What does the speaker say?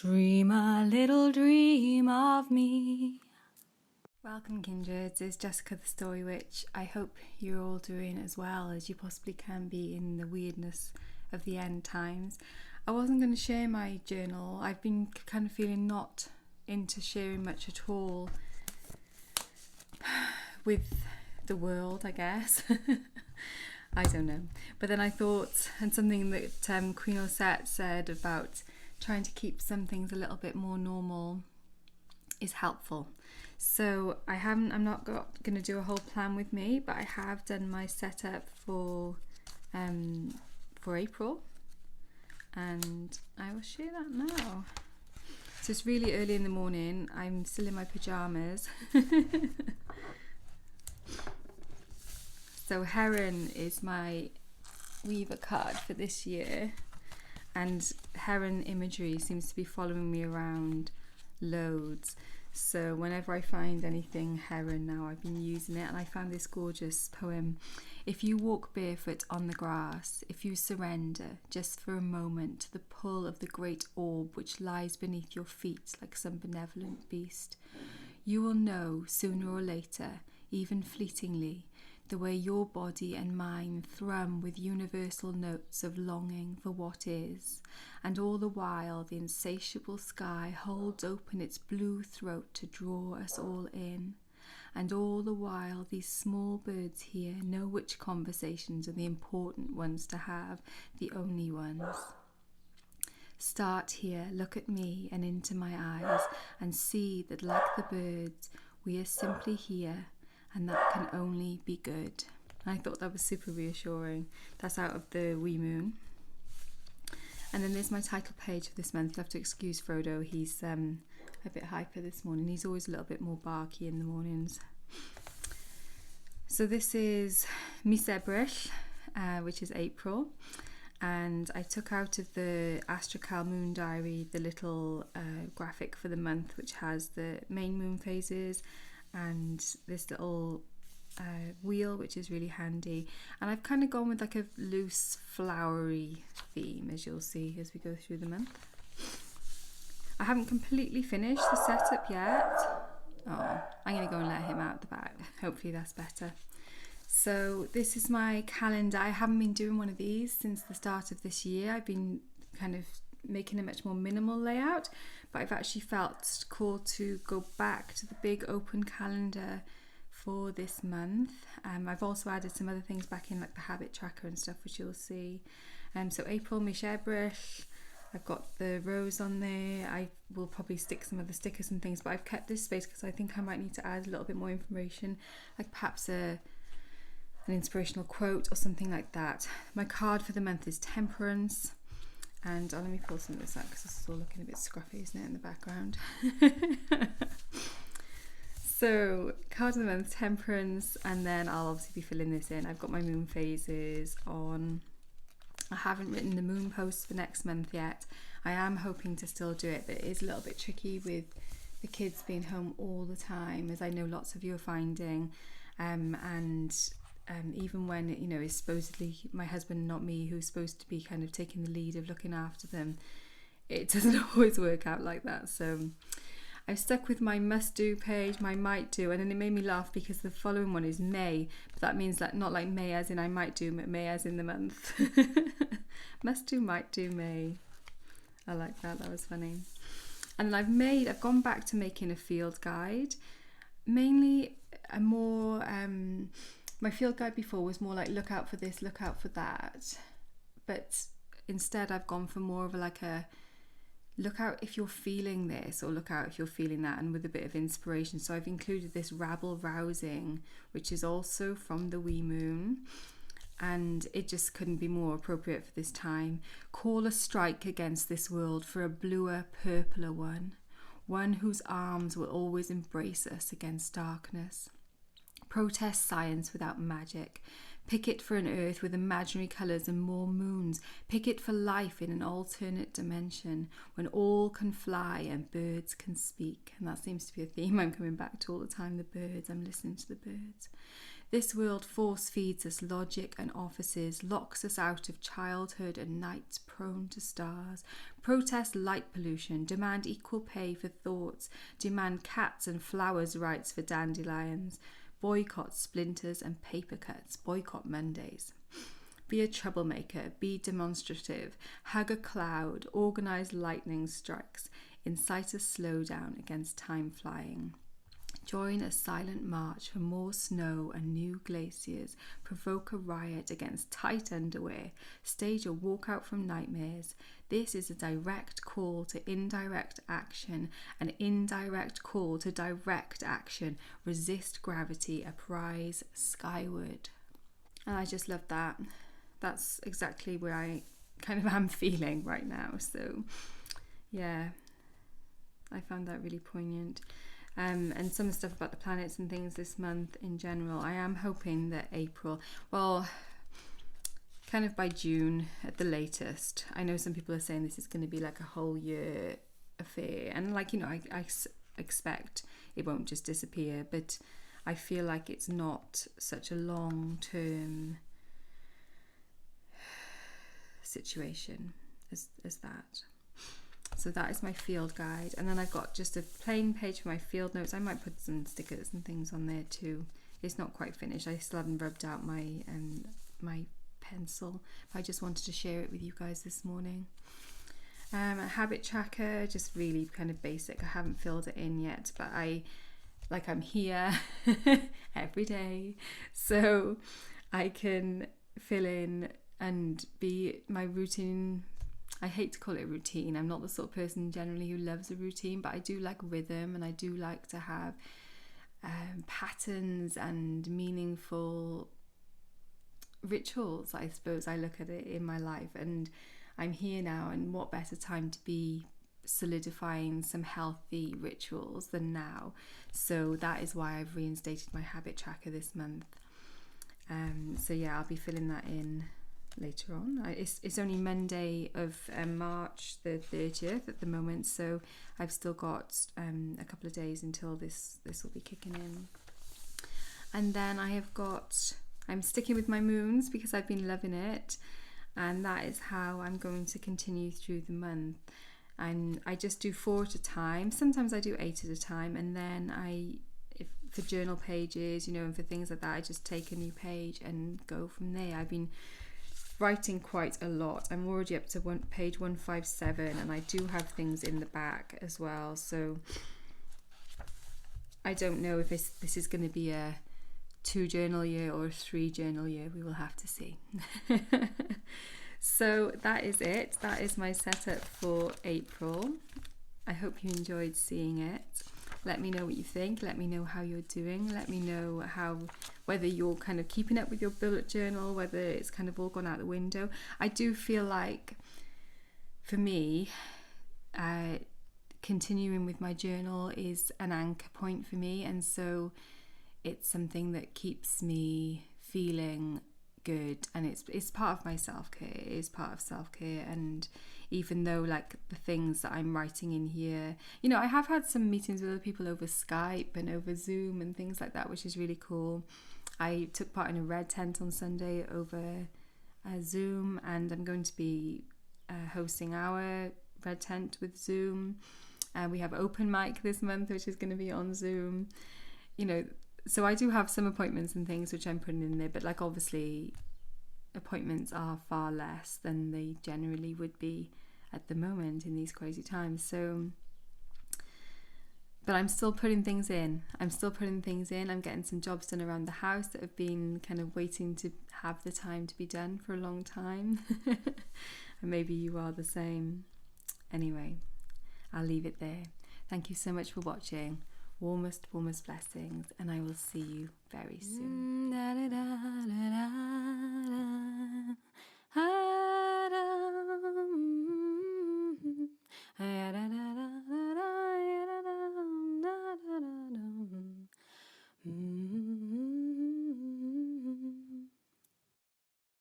Dream a little dream of me. Welcome, kindreds. It's Jessica the Story Witch. I hope you're all doing as well as you possibly can be in the weirdness of the end times. I wasn't going to share my journal. I've been kind of feeling not into sharing much at all with the world, I guess. I don't know. But then I thought, and something that Queen Osset said about trying to keep some things a little bit more normal is helpful. So I'm not going to do a whole plan with me, but I have done my setup for April, and I will share that now. So it's really early in the morning. I'm still in my pajamas. So Heron is my weaver card for this year, and Heron imagery seems to be following me around loads. So whenever I find anything Heron now, I've been using it, and I found this gorgeous poem. If you walk barefoot on the grass, if you surrender just for a moment to the pull of the great orb which lies beneath your feet like some benevolent beast, you will know sooner or later, even fleetingly, the way your body and mine thrum with universal notes of longing for what is, and all the while the insatiable sky holds open its blue throat to draw us all in, and all the while these small birds here know which conversations are the important ones to have, the only ones. Start here, look at me and into my eyes, and see that like the birds, we are simply here, and that can only be good. I thought that was super reassuring. That's out of the Wee Moon. And then there's my title page for this month. You'll have to excuse Frodo. He's a bit hyper this morning. He's always a little bit more barky in the mornings. So this is Mis Ebrill, which is April. And I took out of the Astrakal Moon Diary the little graphic for the month, which has the main moon phases and this little wheel, which is really handy. And I've kind of gone with like a loose flowery theme, as you'll see as we go through the month. I haven't completely finished the setup yet. Oh, I'm going to go and let him out the back. Hopefully that's better. So this is my calendar. I haven't been doing one of these since the start of this year. I've been kind of making a much more minimal layout, but I've actually felt called to go back to the big open calendar for this month. I've also added some other things back in, like the habit tracker and stuff, which you'll see. So April, Mis Ebrill, I've got the rose on there. I will probably stick some of the stickers and things, but I've kept this space because I think I might need to add a little bit more information, like perhaps an inspirational quote or something like that. My card for the month is Temperance. And let me pull some of this out because this is all looking a bit scruffy, isn't it, in the background? So, card of the month, Temperance, and then I'll obviously be filling this in. I've got my moon phases on. I haven't written the moon post for next month yet. I am hoping to still do it, but it is a little bit tricky with the kids being home all the time, as I know lots of you are finding. Even when, it's supposedly my husband, not me, who's supposed to be kind of taking the lead of looking after them, it doesn't always work out like that. So I've stuck with my must do page, my might do, and then it made me laugh because the following one is May, but that means that not like May as in I might do, but May as in the month. Must do, might do, May. I like that. That was funny. And then I've gone back to making a field guide, mainly a more my field guide before was more like look out for this, look out for that, but instead I've gone for more of like a look out if you're feeling this, or look out if you're feeling that, and with a bit of inspiration. So I've included this rabble rousing, which is also from the Wee Moon, and it just couldn't be more appropriate for this time. Call a strike against this world for a bluer, purpler one whose arms will always embrace us against darkness. Protest science without magic. Picket for an earth with imaginary colours and more moons. Picket for life in an alternate dimension when all can fly and birds can speak. And that seems to be a theme I'm coming back to all the time, the birds. I'm listening to the birds. This world force feeds us logic and offices, locks us out of childhood and nights prone to stars. Protest light pollution, demand equal pay for thoughts, demand cats and flowers rights for dandelions. Boycott splinters and paper cuts, boycott Mondays. Be a troublemaker, be demonstrative, hug a cloud, organise lightning strikes, incite a slowdown against time flying. Join a silent march for more snow and new glaciers, provoke a riot against tight underwear, stage a walkout from nightmares. This is a direct call to indirect action, an indirect call to direct action. Resist gravity, uprise skyward. And I just love that. That's exactly where I kind of am feeling right now. So yeah, I found that really poignant. And some stuff about the planets and things this month in general. I am hoping that April, well, kind of by June at the latest. I know some people are saying this is going to be like a whole year affair, and like, you know, I expect it won't just disappear, but I feel like it's not such a long-term situation as that. So that is my field guide, and then I've got just a plain page for my field notes. I might put some stickers and things on there too. It's not quite finished. I still haven't rubbed out my my pencil. I just wanted to share it with you guys this morning. A habit tracker, just really kind of basic. I haven't filled it in yet, but I'm here every day, so I can fill in and be my routine. I hate to call it a routine. I'm not the sort of person generally who loves a routine, but I do like rhythm, and I do like to have patterns and meaningful rituals. I suppose I look at it in my life, and I'm here now, and what better time to be solidifying some healthy rituals than now. So that is why I've reinstated my habit tracker this month. So yeah, I'll be filling that in later on. It's only Monday of March the 30th at the moment, so I've still got a couple of days until this will be kicking in. And then I'm sticking with my moons because I've been loving it, and that is how I'm going to continue through the month. And I just do 4 at a time. Sometimes I do 8 at a time, and then for journal pages, you know, and for things like that, I just take a new page and go from there. I've been writing quite a lot. I'm already up to page 157, and I do have things in the back as well. So I don't know if this is going to be a 2 journal year or a 3 journal year. We will have to see. So that is it. That is my setup for April. I hope you enjoyed seeing it. Let me know what you think. Let me know how you're doing. Let me know whether you're kind of keeping up with your bullet journal, whether it's kind of all gone out the window. I do feel like, for me, continuing with my journal is an anchor point for me, and so it's something that keeps me feeling good, and it's part of my self-care. It is part of self-care. And even though like the things that I'm writing in here, you know, I have had some meetings with other people over Skype and over Zoom and things like that, which is really cool. I took part in a red tent on Sunday over Zoom, and I'm going to be hosting our red tent with Zoom. We have open mic this month, which is going to be on Zoom. You know, so I do have some appointments and things which I'm putting in there, but like obviously appointments are far less than they generally would be at the moment in these crazy times. So, but I'm still putting things in. I'm getting some jobs done around the house that have been kind of waiting to have the time to be done for a long time. And maybe you are the same. Anyway, I'll leave it there. Thank you so much for watching. Warmest blessings, and I will see you very soon.